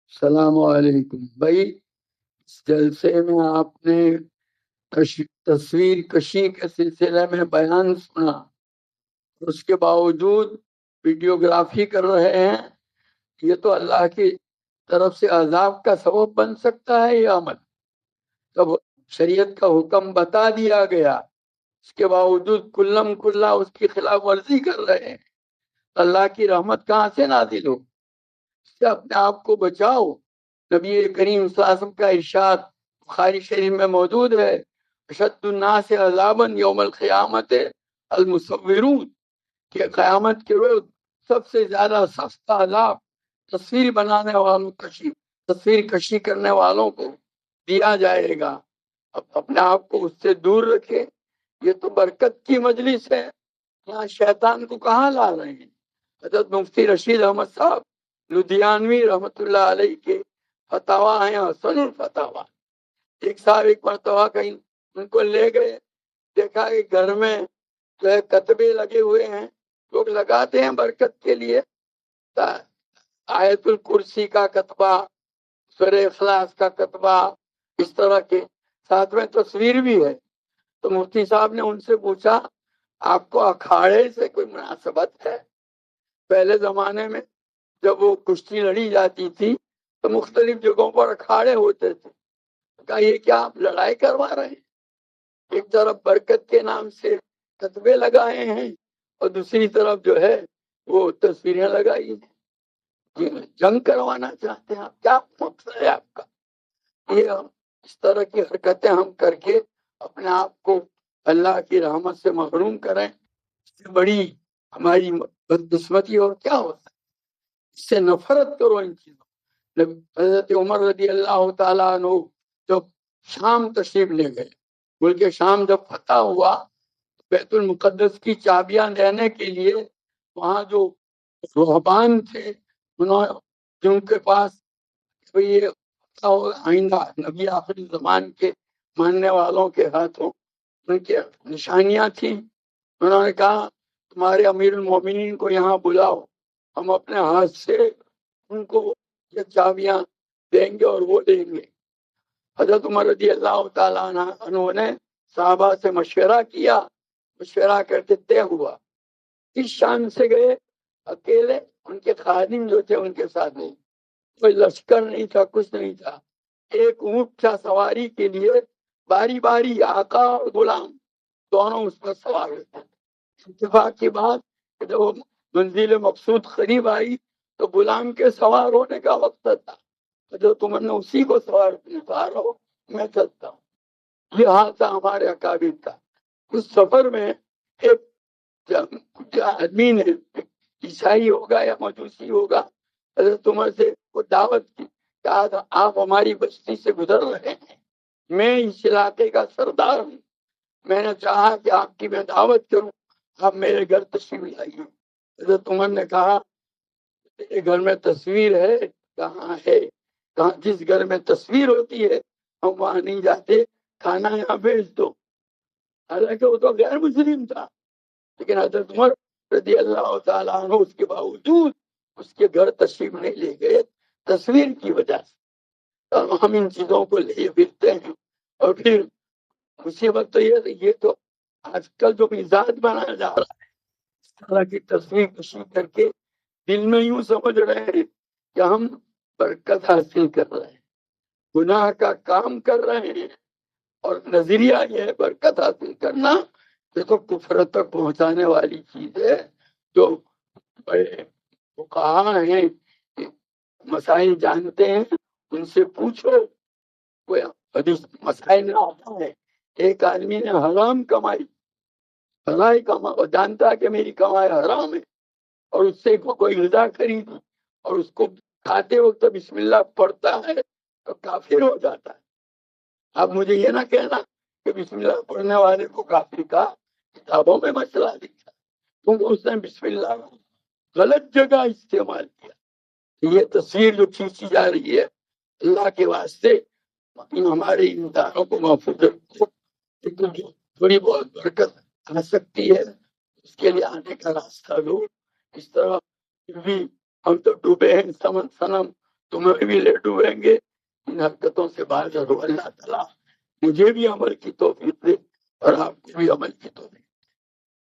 السلام علیکم بھائی، اس جلسے میں آپ نے تصویر کشی کے سلسلے میں بیان سنا، اس کے باوجود ویڈیوگرافی کر رہے ہیں. یہ تو اللہ کی طرف سے عذاب کا سبب بن سکتا ہے یہ عمل. جب شریعت کا حکم بتا دیا گیا، اس کے باوجود کلم کلا اس کی خلاف ورزی کر رہے ہیں، اللہ کی رحمت کہاں سے نازل ہو؟ اس سے اپنے آپ کو بچاؤ. نبی کریم صلی اللہ علیہ وسلم کا ارشاد بخاری شریف میں موجود ہے، اشد الناس عذابا یوم القیامت المصورون، کہ قیامت کے روز سب سے زیادہ سخت عذاب تصویر بنانے والوں تصویر کشی کرنے والوں کو دیا جائے گا. اب اپنے آپ کو اس سے دور رکھے. یہ تو برکت کی مجلس ہے، یہاں شیطان کو کہاں لا رہے ہیں؟ حضرت مفتی رشید احمد صاحب لدھیانوی رحمۃ اللہ علیہ کے فتاوا ہیں، حسن الفتاوا. ایک صاحب ایک مرتبہ کہیں ان کو لے گئے، دیکھا کہ گھر میں جو ہے کتبے لگے ہوئے ہیں، لوگ لگاتے ہیں برکت کے لیے، آیت الکرسی کا کتبہ، سورہ اخلاص کا کتبہ، اس طرح کے ساتھ میں تصویر بھی ہے. تو مفتی صاحب نے ان سے پوچھا، آپ کو اکھاڑے سے کوئی مناسبت ہے؟ پہلے زمانے میں جب وہ کشتی لڑی جاتی تھی تو مختلف جگہوں پر اکھاڑے ہوتے تھے. کہا یہ کیا آپ لڑائی کروا رہے ہیں؟ ایک طرف برکت کے نام سے کتبے لگائے ہیں اور دوسری طرف جو ہے وہ تصویریں لگائی ہیں. جنگ کروانا چاہتے ہیں آپ؟ کیا مقصد ہے آپ کا؟ یہ اس طرح کی حرکتیں ہم کر کے اپنے آپ کو اللہ کی رحمت سے محروم کریں، اس سے بڑی ہماری بدقسمتی اور کیا ہوتا ہے؟ اس سے نفرت کرو ان چیزوں. حضرت عمر رضی اللہ تعالیٰ عنہ جب شام تشریف لے گئے، ملک شام جب فتح ہوا، بیت المقدس کی چابیاں لینے کے لیے وہاں جو رہبان تھے، جن کے پاس یہ آئندہ نبی آخری زمان کے ماننے والوں کے ہاتھوں ان کی نشانیاں تھیں، انہوں نے کہا تمہارے امیر المومنین کو یہاں بلاؤ، ہم اپنے ہاتھ سے ان کو یہ چابیاں دیں گے اور وہ دیں گے. حضرت عمر رضی اللہ تعالیٰ عنہ نے صحابہ سے مشورہ کیا، مشورہ کر کے طے ہوا. اس شان سے گئے اکیلے، ان کے خادم جو تھے ان کے ساتھ نہیں، کوئی لشکر نہیں تھا، کچھ نہیں تھا. ایک اونٹ تھا سواری کے لیے، باری باری آقا اور غلام دونوں اس پر سوار ہوتے. اتفاق کی بات کہ جب وہ منزل مقصود قریب آئی تو غلام کے سوار ہونے کا وقت تھا. جو تم نے اسی کو سوار ہو، میں چلتا ہوں. یہ حال تھا ہمارے اکابر کا. اس سفر میں ایک آدمی نے، عیسائی ہوگا یا مجوسی ہوگا، حضرت عمر سے وہ دعوت کی کہ آپ ہماری بستی سے گزر رہے ہیں، میں اس علاقے کا سردار ہوں، میں نے چاہا کہ آپ کی میں دعوت کروں، آپ میرے گھر تشریف لائیے. حضرت عمر نے کہا تیرے گھر میں تصویر ہے؟ کہاں ہے؟ کہاں جس گھر میں تصویر ہوتی ہے ہم وہاں نہیں جاتے، کھانا یہاں بھیج دو. حالانکہ وہ تو غیر مسلم تھا، لیکن حضرت عمر رضی اللہ تعالیٰ عنہ اس کے باوجود اس کے گھر تشریف نہیں لے گئے، تصویر کی وجہ سے. ہم ان چیزوں کو لے پھرتے ہیں. اور پھر مصیبت تو یہ تو آج کل جو مزاج بنایا جا رہا ہے، اس طرح کی تصویر کشی کر کے دل میں یوں سمجھ رہے ہیں کہ ہم برکت حاصل کر رہے ہیں، گناہ کا کام کر رہے ہیں. اور نظریہ یہ ہے برکت حاصل کرنا، دیکھو کفر تک پہنچانے والی چیز ہے. جو بڑے فقہا ہیں، مسائل جانتے ہیں، ان سے پوچھو. کوئی حدیث مسائل میں آتا ہے ایک آدمی نے حرام کمائی، حلال کمائی، اور جانتا ہے کہ میری کمائی حرام ہے، اور اس سے کوئی غذا خریدی اور اس کو کھاتے وقت بسم اللہ پڑھتا ہے تو کافر ہو جاتا ہے. اب مجھے یہ نہ کہنا کہ بسم اللہ پڑھنے والے کو کافر کا کتابوں میں مسئلہ دکھا، کیونکہ اس نے بسم اللہ غلط جگہ استعمال کیا. یہ تصویر جو کھینچی جا رہی ہے، اللہ کے واسطے ہمارے امتحانوں کو محفوظ رکھو. تھوڑی بہت برکت آ سکتی ہے، اس کے لیے آنے کا راستہ دو. اس طرح بھی ہم تو ڈوبے ہیں سنم، تمہیں بھی لے ڈوبیں گے، ان حرکتوں سے باہر رہو۔ اللہ تعالیٰ مجھے بھی عمل کی توفیق دے اور آپ کو بھی عمل کی توفیق